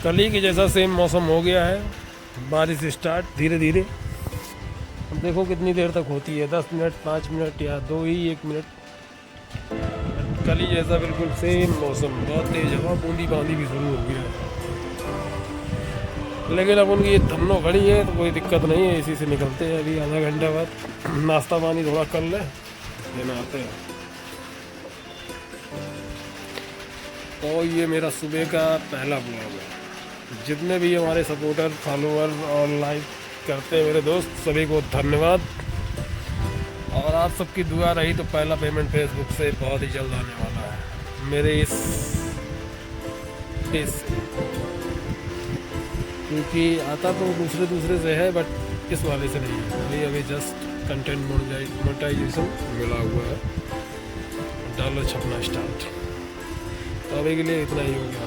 कल ही के जैसा सेम मौसम हो गया है, बारिश स्टार्ट धीरे धीरे। अब देखो कितनी देर तक होती है, 10 मिनट, 5 मिनट या 2 ही 1 मिनट। कल ही जैसा बिल्कुल सेम मौसम, बहुत तेज हवा, बूंदी बांदी भी शुरू हो गया है। लेकिन अब उनकी ये धमनो खड़ी है तो कोई दिक्कत नहीं है, इसी से निकलते हैं अभी आधा घंटा बाद। नाश्ता पानी थोड़ा कर ले, लेना आते हैं। तो ये मेरा सुबह का पहला ब्लॉग है। जितने भी हमारे सपोर्टर, फॉलोअर और लाइक करते हैं मेरे दोस्त, सभी को धन्यवाद। और आप सबकी दुआ रही तो पहला पेमेंट फेसबुक से बहुत ही जल्द आने वाला है मेरे इस पेज से, क्योंकि आता तो दूसरे से है बट इस वाले से नहीं है। अभी जस्ट कंटेंट मोनेटाइजेशन मिला हुआ है, डॉलर छपना स्टार्ट। तो अभी के लिए इतना ही हो गया।